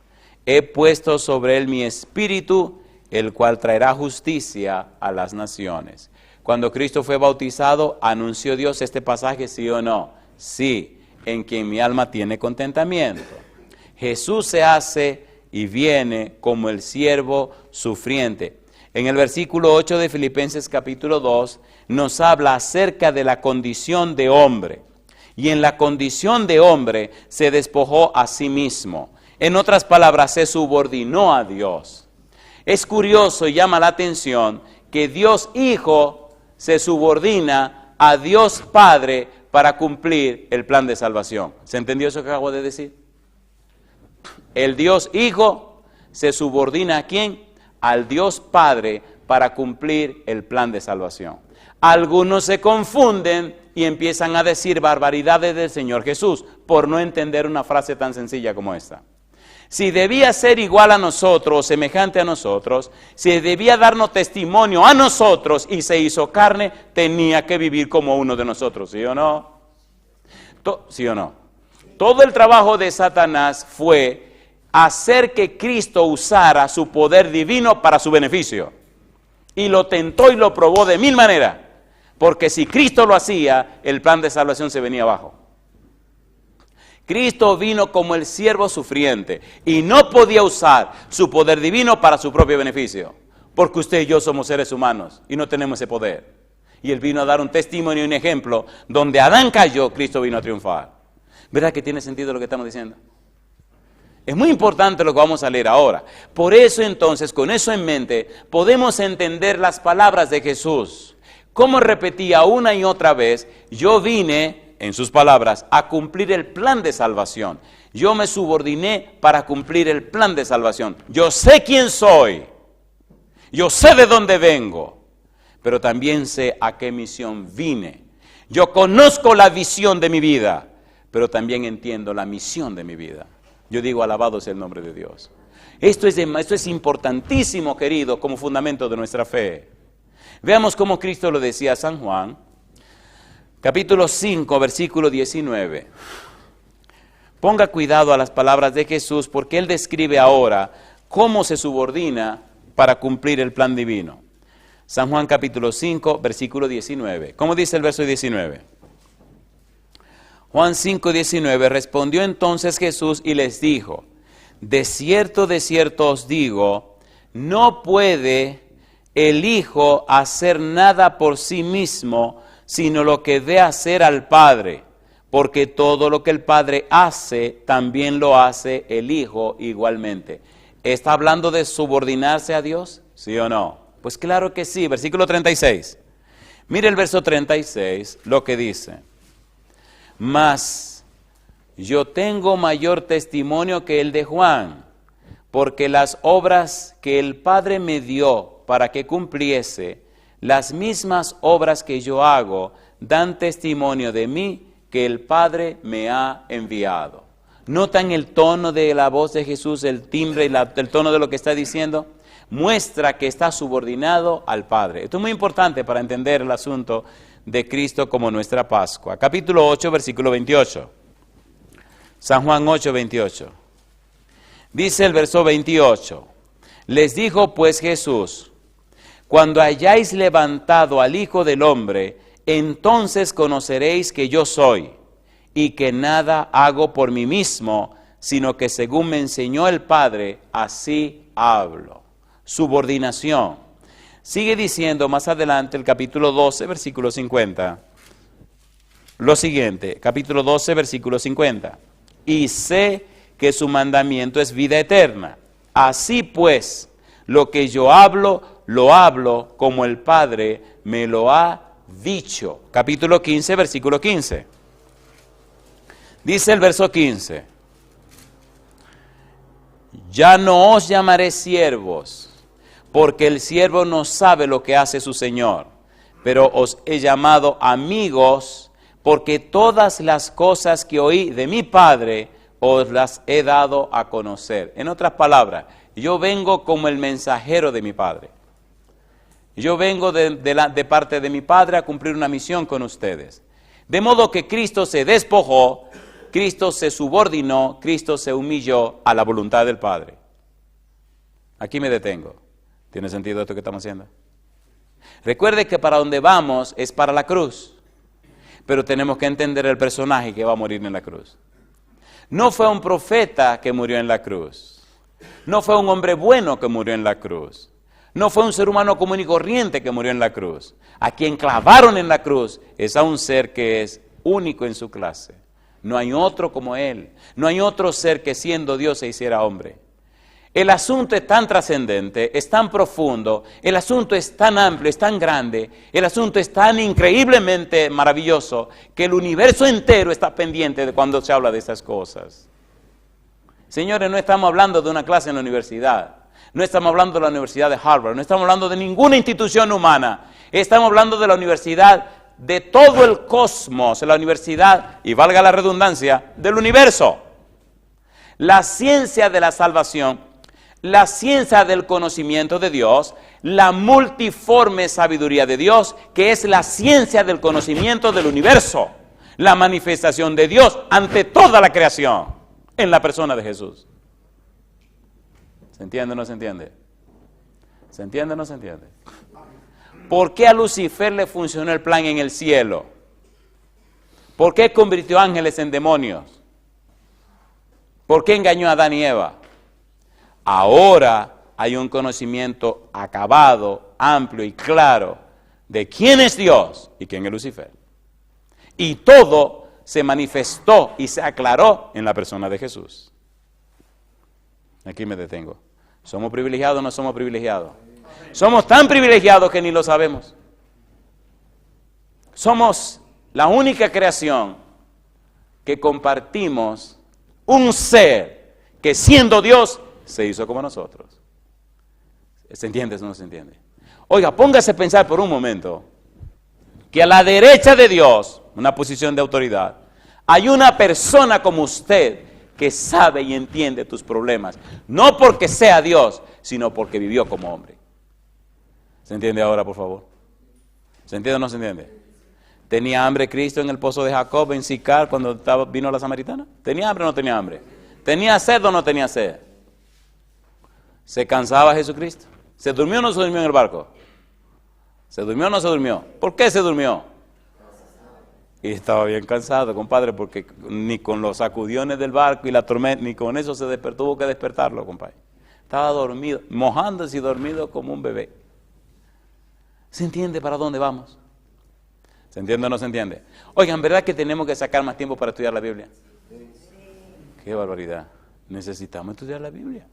He puesto sobre él mi espíritu, el cual traerá justicia a las naciones. Cuando Cristo fue bautizado, ¿anunció Dios este pasaje, sí o no? Sí, en quien mi alma tiene contentamiento. Jesús se hace y viene como el siervo sufriente. En el versículo 8 de Filipenses capítulo 2, nos habla acerca de la condición de hombre. Y en la condición de hombre se despojó a sí mismo. En otras palabras, se subordinó a Dios. Es curioso y llama la atención que Dios Hijo se subordina a Dios Padre para cumplir el plan de salvación. ¿Se entendió eso que acabo de decir? El Dios Hijo se subordina ¿a quién? Al Dios Padre para cumplir el plan de salvación. Algunos se confunden y empiezan a decir barbaridades del Señor Jesús por no entender una frase tan sencilla como esta. Si debía ser igual a nosotros, semejante a nosotros, si debía darnos testimonio a nosotros y se hizo carne, tenía que vivir como uno de nosotros, ¿sí o no? ¿Sí o no? Todo el trabajo de Satanás fue hacer que Cristo usara su poder divino para su beneficio. Y lo tentó y lo probó de mil maneras. Porque si Cristo lo hacía, el plan de salvación se venía abajo. Cristo vino como el siervo sufriente y no podía usar su poder divino para su propio beneficio. Porque usted y yo somos seres humanos y no tenemos ese poder. Y Él vino a dar un testimonio y un ejemplo donde Adán cayó, Cristo vino a triunfar. ¿Verdad que tiene sentido lo que estamos diciendo? Es muy importante lo que vamos a leer ahora. Por eso entonces, con eso en mente, podemos entender las palabras de Jesús. Como repetía una y otra vez, yo vine, en sus palabras, a cumplir el plan de salvación. Yo me subordiné para cumplir el plan de salvación. Yo sé quién soy. Yo sé de dónde vengo. Pero también sé a qué misión vine. Yo conozco la visión de mi vida, pero también entiendo la misión de mi vida. Yo digo, alabado sea el nombre de Dios. Esto es importantísimo, querido, como fundamento de nuestra fe. Veamos cómo Cristo lo decía a San Juan, capítulo 5, versículo 19. Ponga cuidado a las palabras de Jesús, porque Él describe ahora cómo se subordina para cumplir el plan divino. San Juan capítulo 5, versículo 19. ¿Cómo dice el verso 19? Juan 5, 19, respondió entonces Jesús y les dijo, de cierto os digo, no puede el Hijo hacer nada por sí mismo, sino lo que dé hacer al Padre, porque todo lo que el Padre hace, también lo hace el Hijo igualmente. ¿Está hablando de subordinarse a Dios? ¿Sí o no? Pues claro que sí, versículo 36. Mire el verso 36, lo que dice. Mas yo tengo mayor testimonio que el de Juan, porque las obras que el Padre me dio para que cumpliese, las mismas obras que yo hago, dan testimonio de mí que el Padre me ha enviado. ¿Notan el tono de la voz de Jesús, el timbre y el tono de lo que está diciendo? Muestra que está subordinado al Padre. Esto es muy importante para entender el asunto de Cristo como nuestra Pascua. Capítulo 8, versículo 28. San Juan 8, 28. Dice el verso 28. Les dijo pues Jesús, cuando hayáis levantado al Hijo del Hombre, entonces conoceréis que yo soy, y que nada hago por mí mismo, sino que según me enseñó el Padre, así hablo. Subordinación. Sigue diciendo más adelante el capítulo 12, versículo 50. Lo siguiente, capítulo 12, versículo 50. Y sé que su mandamiento es vida eterna. Así pues, lo que yo hablo, lo hablo como el Padre me lo ha dicho. Capítulo 15, versículo 15. Dice el verso 15. Ya no os llamaré siervos, porque el siervo no sabe lo que hace su Señor, pero os he llamado amigos, porque todas las cosas que oí de mi Padre os las he dado a conocer. En otras palabras, yo vengo como el mensajero de mi Padre. Yo vengo de parte de mi Padre a cumplir una misión con ustedes. De modo que Cristo se despojó, Cristo se subordinó, Cristo se humilló a la voluntad del Padre. Aquí me detengo. ¿Tiene sentido esto que estamos haciendo? Recuerde que para donde vamos es para la cruz, pero tenemos que entender el personaje que va a morir en la cruz. No fue un profeta que murió en la cruz. No fue un hombre bueno que murió en la cruz. No fue un ser humano común y corriente que murió en la cruz. A quien clavaron en la cruz es a un ser que es único en su clase. No hay otro como él. No hay otro ser que siendo Dios se hiciera hombre. El asunto es tan trascendente, es tan profundo, el asunto es tan amplio, es tan grande, el asunto es tan increíblemente maravilloso que el universo entero está pendiente de cuando se habla de estas cosas. Señores, no estamos hablando de una clase en la universidad, no estamos hablando de la Universidad de Harvard, no estamos hablando de ninguna institución humana, estamos hablando de la universidad de todo el cosmos, la universidad, y valga la redundancia, del universo. La ciencia de la salvación, la ciencia del conocimiento de Dios, la multiforme sabiduría de Dios, que es la ciencia del conocimiento del universo, la manifestación de Dios ante toda la creación, en la persona de Jesús. ¿Se entiende o no se entiende? ¿Se entiende o no se entiende? ¿Por qué a Lucifer le funcionó el plan en el cielo? ¿Por qué convirtió ángeles en demonios? ¿Por qué engañó a Adán y Eva? Ahora hay un conocimiento acabado, amplio y claro de quién es Dios y quién es Lucifer. Y todo se manifestó y se aclaró en la persona de Jesús. Aquí me detengo. ¿Somos privilegiados o no somos privilegiados? Somos tan privilegiados que ni lo sabemos. Somos la única creación que compartimos un ser que siendo Dios se hizo como nosotros. ¿Se entiende o no se entiende? Oiga, póngase a pensar por un momento que a la derecha de Dios, una posición de autoridad, hay una persona como usted que sabe y entiende tus problemas, no porque sea Dios, sino porque vivió como hombre. ¿Se entiende ahora, por favor? ¿Se entiende o no se entiende? ¿Tenía hambre Cristo en el pozo de Jacob, en Sicar, cuando vino la samaritana? ¿Tenía hambre o no tenía hambre? ¿Tenía sed o no tenía sed? ¿Se cansaba Jesucristo? ¿Se durmió o no se durmió en el barco? ¿Se durmió o no se durmió? ¿Por qué se durmió? Y estaba bien cansado, compadre, porque ni con los sacudiones del barco y la tormenta, ni con eso se despertó, tuvo que despertarlo, compadre. Estaba dormido, mojándose y dormido como un bebé. ¿Se entiende para dónde vamos? ¿Se entiende o no se entiende? Oigan, ¿verdad que tenemos que sacar más tiempo para estudiar la Biblia? ¡Qué barbaridad! Necesitamos estudiar la Biblia.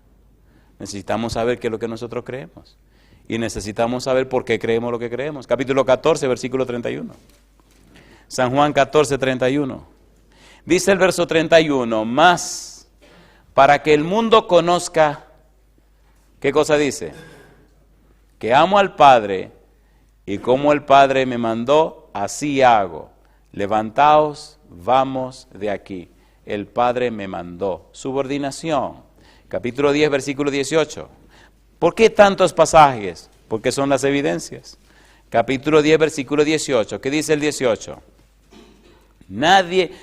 Necesitamos saber qué es lo que nosotros creemos. Y necesitamos saber por qué creemos lo que creemos. Capítulo 14, versículo 31. San Juan 14, 31. Dice el verso 31, más para que el mundo conozca, ¿qué cosa dice? Que amo al Padre y como el Padre me mandó, así hago. Levantaos, vamos de aquí. El Padre me mandó. Subordinación. Capítulo 10, versículo 18. ¿Por qué tantos pasajes? Porque son las evidencias. Capítulo 10, versículo 18. ¿Qué dice el 18?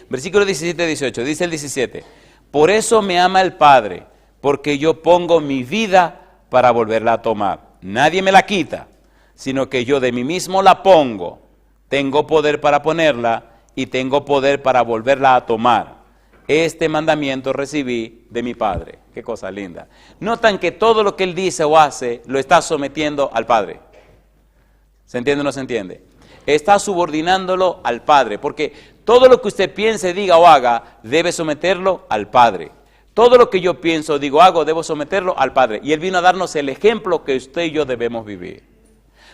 Versículo 17, 18. Dice el 17. Por eso me ama el Padre, porque yo pongo mi vida para volverla a tomar. Nadie me la quita, sino que yo de mí mismo la pongo. Tengo poder para ponerla y tengo poder para volverla a tomar. Este mandamiento recibí de mi Padre. Qué cosa linda. Notan que todo lo que Él dice o hace lo está sometiendo al Padre. ¿Se entiende o no se entiende? Está subordinándolo al Padre, porque todo lo que usted piense, diga o haga, debe someterlo al Padre. Todo lo que yo pienso, digo, hago, debo someterlo al Padre. Y Él vino a darnos el ejemplo que usted y yo debemos vivir.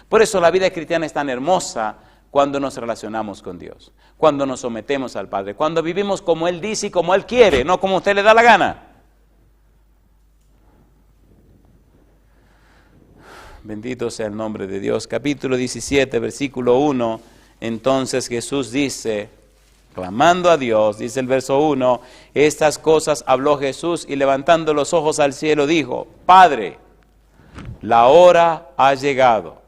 Por eso la vida cristiana es tan hermosa cuando nos relacionamos con Dios, cuando nos sometemos al Padre, cuando vivimos como Él dice y como Él quiere, no como a usted le da la gana. Bendito sea el nombre de Dios. Capítulo 17, versículo 1. Entonces Jesús dice, clamando a Dios, dice el verso 1, estas cosas habló Jesús y levantando los ojos al cielo dijo, Padre, la hora ha llegado.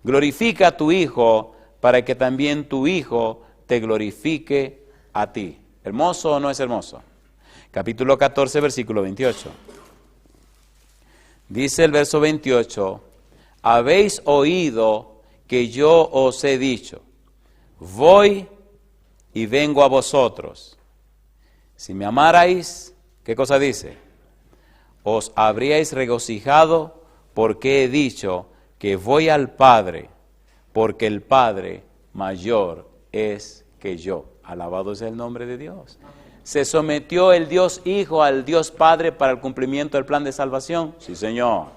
Glorifica a tu Hijo para que también tu Hijo te glorifique a ti. ¿Hermoso o no es hermoso? Capítulo 14, versículo 28. Dice el verso 28, habéis oído que yo os he dicho, voy y vengo a vosotros. Si me amarais, ¿qué cosa dice? Os habríais regocijado porque he dicho que voy al Padre, porque el Padre mayor es que yo. Alabado es el nombre de Dios. ¿Se sometió el Dios Hijo al Dios Padre para el cumplimiento del plan de salvación? Sí, Señor.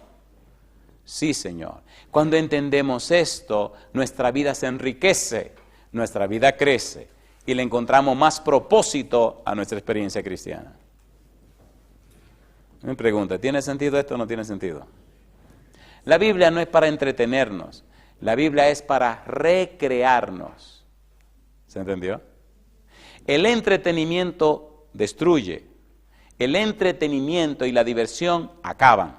Sí, Señor. Cuando entendemos esto, nuestra vida se enriquece, nuestra vida crece y le encontramos más propósito a nuestra experiencia cristiana. Me pregunta, ¿tiene sentido esto o no tiene sentido? La Biblia no es para entretenernos, la Biblia es para recrearnos. ¿Se entendió? El entretenimiento destruye, el entretenimiento y la diversión acaban.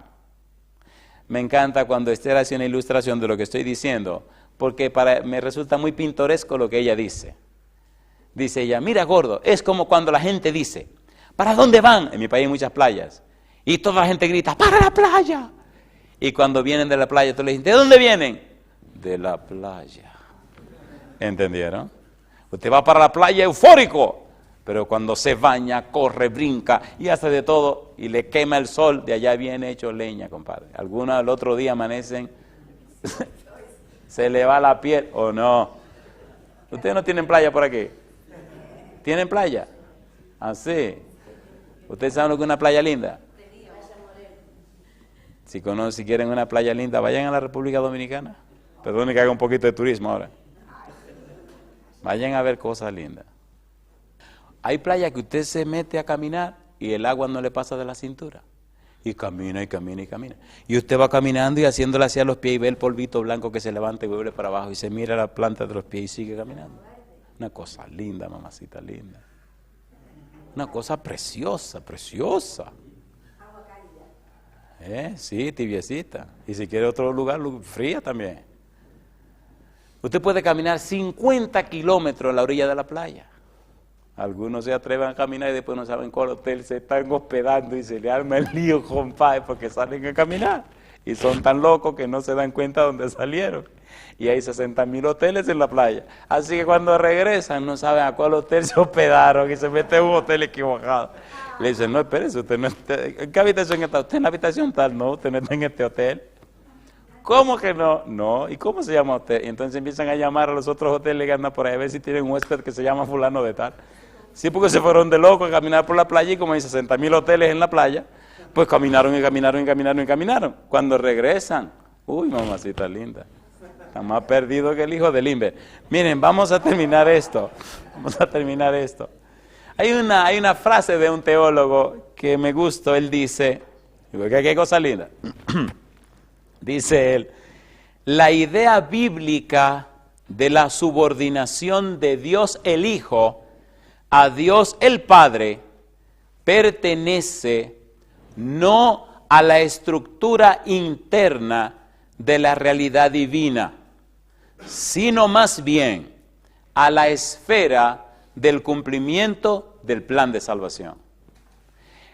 Me encanta cuando Esther hace una ilustración de lo que estoy diciendo, porque me resulta muy pintoresco lo que ella dice. Dice ella, mira gordo, es como cuando la gente dice, ¿para dónde van? En mi país hay muchas playas, y toda la gente grita, ¡para la playa! Y cuando vienen de la playa, tú le dices, ¿de dónde vienen? De la playa. ¿Entendieron? Usted va para la playa eufórico, pero cuando se baña, corre, brinca y hace de todo y le quema el sol, de allá viene hecho leña, compadre. Algunos el otro día amanecen, se le va la piel, ¿o no? ¿Ustedes no tienen playa por aquí? ¿Tienen playa? Así. ¿Ustedes saben lo que es una playa linda? Si quieren una playa linda, vayan a la República Dominicana. Perdón que haga un poquito de turismo ahora. Vayan a ver cosas lindas. Hay playas que usted se mete a caminar y el agua no le pasa de la cintura. Y camina, y camina, y camina. Y usted va caminando y haciéndole hacia los pies y ve el polvito blanco que se levanta y vuelve para abajo y se mira la planta de los pies y sigue caminando. Una cosa linda, mamacita linda. Una cosa preciosa, preciosa. Sí, tibiecita. Y si quiere otro lugar, fría también. Usted puede caminar 50 kilómetros en la orilla de la playa. Algunos se atreven a caminar y después no saben cuál hotel se están hospedando y se le arma el lío, compadre, porque salen a caminar. Y son tan locos que no se dan cuenta de dónde salieron. Y hay 60,000 hoteles en la playa. Así que cuando regresan no saben a cuál hotel se hospedaron y se meten en un hotel equivocado. Le dicen, no, espérese, usted no está, ¿en qué habitación está? ¿Usted en la habitación tal? No, usted no está en este hotel. ¿Cómo que no? No, ¿y cómo se llama usted? Y entonces empiezan a llamar a los otros hoteles que andan por ahí a ver si tienen un huésped que se llama fulano de tal. Sí, porque se fueron de locos a caminar por la playa y como hay 60,000 hoteles en la playa, pues caminaron y caminaron y caminaron y caminaron. Cuando regresan, uy, mamacita linda, está más perdido que el hijo del Inver. Miren, vamos a terminar esto. Hay una frase de un teólogo que me gustó, él dice, ¿qué cosa linda? Dice él, la idea bíblica de la subordinación de Dios el Hijo a Dios el Padre pertenece no a la estructura interna de la realidad divina, sino más bien a la esfera del cumplimiento del plan de salvación.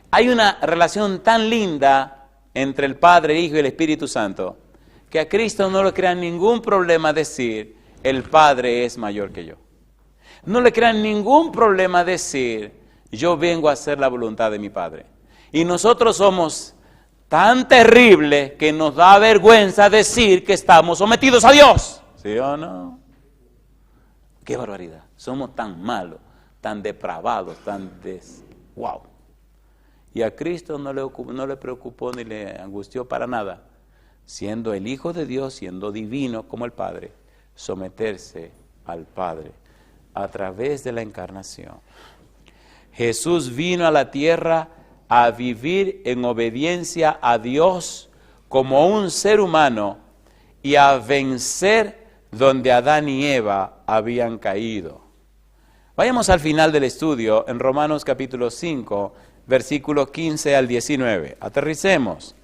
Hay una relación tan linda entre el Padre, el Hijo y el Espíritu Santo, que a Cristo no le crea ningún problema decir, el Padre es mayor que yo. No le crean ningún problema decir, yo vengo a hacer la voluntad de mi Padre. Y nosotros somos tan terribles que nos da vergüenza decir que estamos sometidos a Dios. ¿Sí o no? ¡Qué barbaridad! Somos tan malos, tan depravados, ¡wow! Y a Cristo no le preocupó ni le angustió para nada, siendo el Hijo de Dios, siendo divino como el Padre, someterse al Padre a través de la encarnación. Jesús vino a la tierra a vivir en obediencia a Dios como un ser humano y a vencer donde Adán y Eva habían caído. Vayamos al final del estudio en Romanos capítulo 5, versículos 15 al 19. Aterricemos.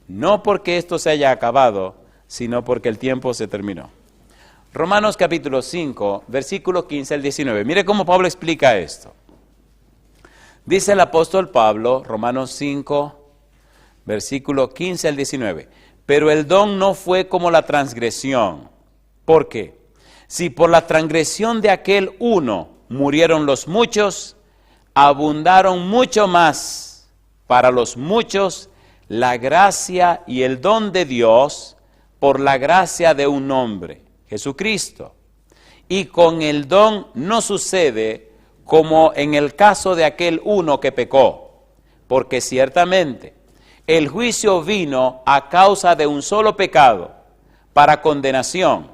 No porque esto se haya acabado, sino porque el tiempo se terminó. Romanos capítulo 5, versículo 15 al 19. Mire cómo Pablo explica esto. Dice el apóstol Pablo, Romanos 5, versículo 15 al 19. Pero el don no fue como la transgresión. ¿Por qué? Si por la transgresión de aquel uno murieron los muchos, abundaron mucho más para los muchos la gracia y el don de Dios por la gracia de un hombre, Jesucristo. Y con el don no sucede como en el caso de aquel uno que pecó, porque ciertamente el juicio vino a causa de un solo pecado, para condenación,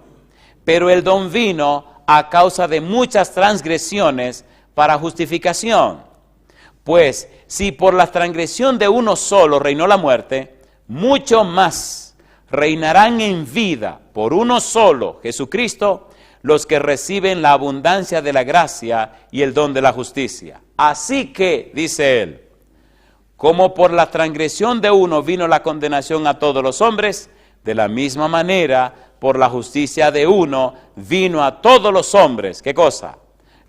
pero el don vino a causa de muchas transgresiones para justificación. Pues si por la transgresión de uno solo reinó la muerte, mucho más reinarán en vida por uno solo, Jesucristo, los que reciben la abundancia de la gracia y el don de la justicia. Así que, dice él, como por la transgresión de uno vino la condenación a todos los hombres, de la misma manera, por la justicia de uno vino a todos los hombres. ¿Qué cosa?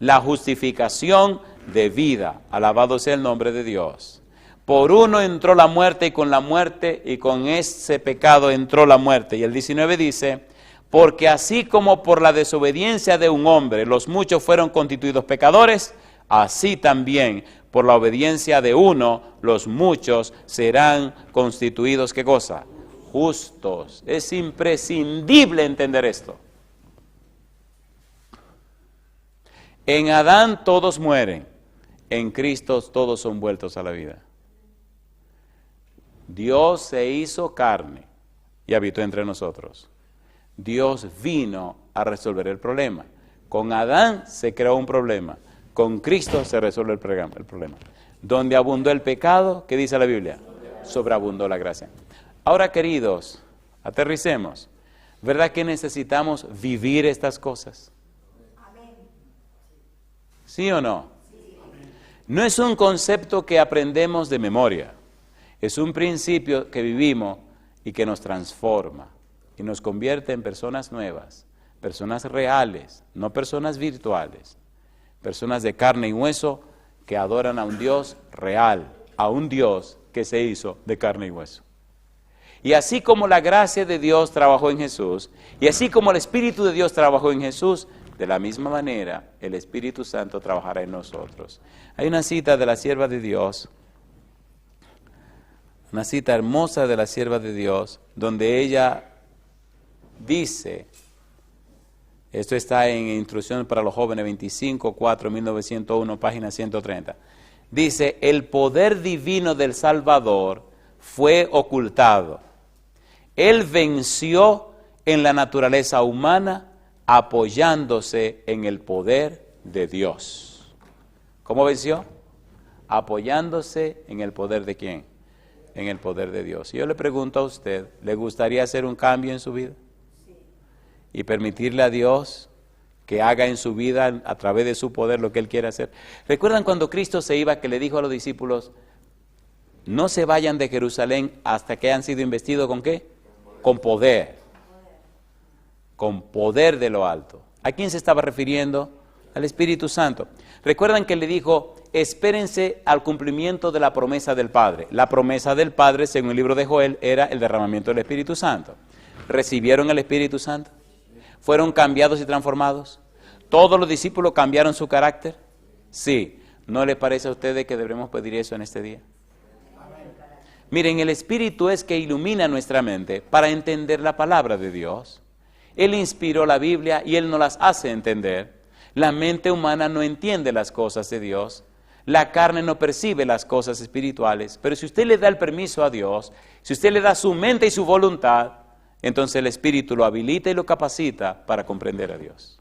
La justificación de vida. Alabado sea el nombre de Dios. Por uno entró la muerte, y con la muerte y con ese pecado entró la muerte. Y el 19 dice, porque así como por la desobediencia de un hombre los muchos fueron constituidos pecadores, así también por la obediencia de uno los muchos serán constituidos, ¿qué cosa? Justos. Es imprescindible entender esto. En Adán todos mueren, en Cristo todos son vueltos a la vida. Dios se hizo carne y habitó entre nosotros. Dios vino a resolver el problema. Con Adán se creó un problema, con Cristo se resuelve el problema. Donde abundó el pecado, ¿qué dice la Biblia? Sobreabundó la gracia. Ahora, queridos, aterricemos. ¿Verdad que necesitamos vivir estas cosas? ¿Sí o no? No es un concepto que aprendemos de memoria. Es un principio que vivimos y que nos transforma y nos convierte en personas nuevas, personas reales, no personas virtuales, personas de carne y hueso que adoran a un Dios real, a un Dios que se hizo de carne y hueso. Y así como la gracia de Dios trabajó en Jesús, y así como el Espíritu de Dios trabajó en Jesús, de la misma manera el Espíritu Santo trabajará en nosotros. Hay una cita de la sierva de Dios, una cita hermosa de la sierva de Dios, donde ella dice, esto está en Instrucción para los Jóvenes 25:4, 1901, página 130. Dice, el poder divino del Salvador fue ocultado. Él venció en la naturaleza humana apoyándose en el poder de Dios. ¿Cómo venció? Apoyándose en el poder de ¿quién? En el poder de Dios. Y yo le pregunto a usted, ¿le gustaría hacer un cambio en su vida? Y permitirle a Dios que haga en su vida a través de su poder lo que Él quiere hacer. ¿Recuerdan cuando Cristo se iba, que le dijo a los discípulos, no se vayan de Jerusalén hasta que hayan sido investidos ¿con qué? Con poder. Con poder de lo alto. ¿A quién se estaba refiriendo? Al Espíritu Santo. ¿Recuerdan que le dijo, espérense al cumplimiento de la promesa del Padre? La promesa del Padre, según el libro de Joel, era el derramamiento del Espíritu Santo. ¿Recibieron el Espíritu Santo? ¿Fueron cambiados y transformados? ¿Todos los discípulos cambiaron su carácter? Sí. ¿No les parece a ustedes que debemos pedir eso en este día? Miren, el Espíritu es que ilumina nuestra mente para entender la palabra de Dios. Él inspiró la Biblia y Él nos las hace entender. La mente humana no entiende las cosas de Dios. La carne no percibe las cosas espirituales. Pero si usted le da el permiso a Dios, si usted le da su mente y su voluntad, entonces el Espíritu lo habilita y lo capacita para comprender a Dios.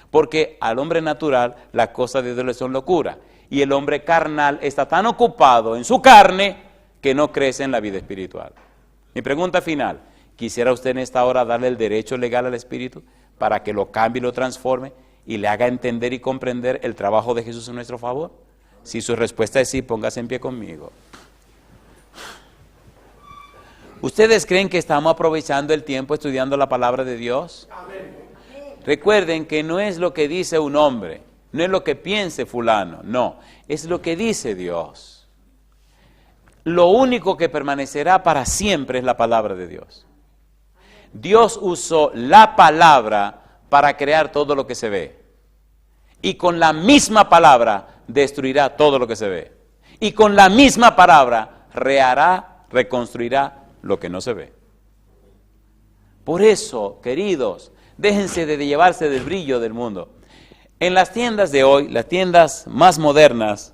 Porque al hombre natural las cosas de Dios le son locura. Y el hombre carnal está tan ocupado en su carne que no crece en la vida espiritual. Mi pregunta final, ¿quisiera usted en esta hora darle el derecho legal al Espíritu para que lo cambie y lo transforme y le haga entender y comprender el trabajo de Jesús en nuestro favor? Si su respuesta es sí, póngase en pie conmigo. ¿Ustedes creen que estamos aprovechando el tiempo estudiando la palabra de Dios? Recuerden que no es lo que dice un hombre, no es lo que piense fulano, no, es lo que dice Dios. Lo único que permanecerá para siempre es la palabra de Dios. Dios usó la palabra para crear todo lo que se ve. Y con la misma palabra destruirá todo lo que se ve. Y con la misma palabra rehará, reconstruirá lo que no se ve. Por eso, queridos, déjense de llevarse del brillo del mundo. En las tiendas de hoy, las tiendas más modernas,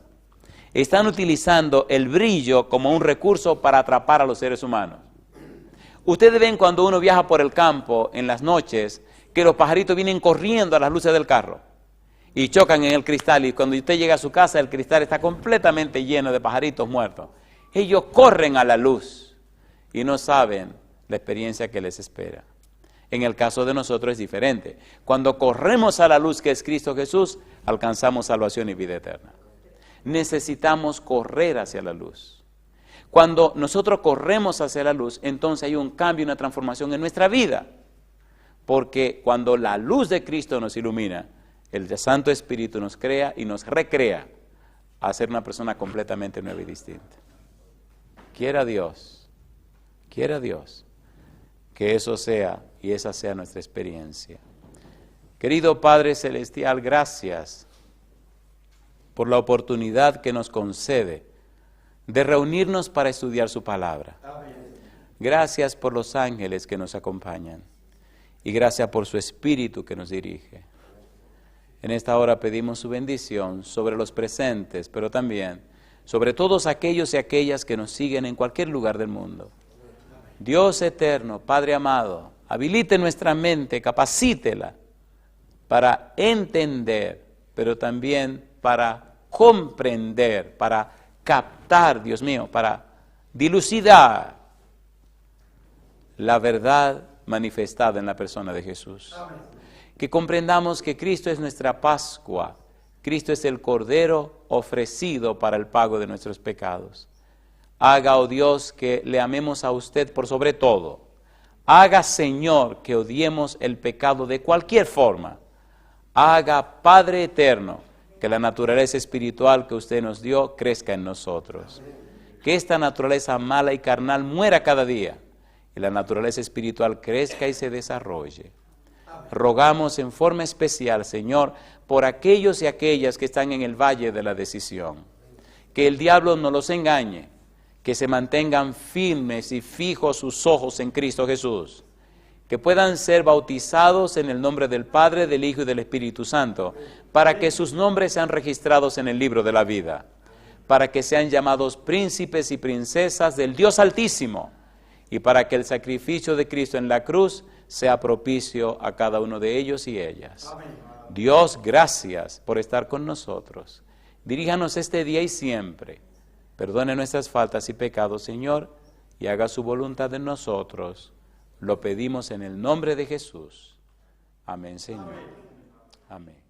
están utilizando el brillo como un recurso para atrapar a los seres humanos. Ustedes ven cuando uno viaja por el campo en las noches, que los pajaritos vienen corriendo a las luces del carro y chocan en el cristal, y cuando usted llega a su casa el cristal está completamente lleno de pajaritos muertos. Ellos corren a la luz y no saben la experiencia que les espera. En el caso de nosotros es diferente. Cuando corremos a la luz que es Cristo Jesús, alcanzamos salvación y vida eterna. Necesitamos correr hacia la luz. Cuando nosotros corremos hacia la luz, entonces hay un cambio y una transformación en nuestra vida. Porque cuando la luz de Cristo nos ilumina, el Santo Espíritu nos crea y nos recrea a ser una persona completamente nueva y distinta. Quiera Dios que eso sea y esa sea nuestra experiencia. Querido Padre Celestial, gracias por la oportunidad que nos concede de reunirnos para estudiar su palabra. Gracias por los ángeles que nos acompañan y gracias por su Espíritu que nos dirige. En esta hora pedimos su bendición sobre los presentes, pero también sobre todos aquellos y aquellas que nos siguen en cualquier lugar del mundo. Dios eterno, Padre amado, habilite nuestra mente, capacítela para entender, pero también para comprender, para captar, Dios mío, para dilucidar la verdad manifestada en la persona de Jesús. Amén. Que comprendamos que Cristo es nuestra Pascua, Cristo es el Cordero ofrecido para el pago de nuestros pecados. Haga, oh Dios, que le amemos a usted por sobre todo. Haga, Señor, que odiemos el pecado de cualquier forma. Haga, Padre eterno, que la naturaleza espiritual que usted nos dio crezca en nosotros. Que esta naturaleza mala y carnal muera cada día y la naturaleza espiritual crezca y se desarrolle. Rogamos en forma especial, Señor, por aquellos y aquellas que están en el valle de la decisión. Que el diablo no los engañe, que se mantengan firmes y fijos sus ojos en Cristo Jesús. Que puedan ser bautizados en el nombre del Padre, del Hijo y del Espíritu Santo, para que sus nombres sean registrados en el libro de la vida, para que sean llamados príncipes y princesas del Dios Altísimo, y para que el sacrificio de Cristo en la cruz sea propicio a cada uno de ellos y ellas. Amén. Dios, gracias por estar con nosotros. Diríjanos este día y siempre. Perdone nuestras faltas y pecados, Señor, y haga su voluntad en nosotros. Lo pedimos en el nombre de Jesús. Amén, Señor. Amén.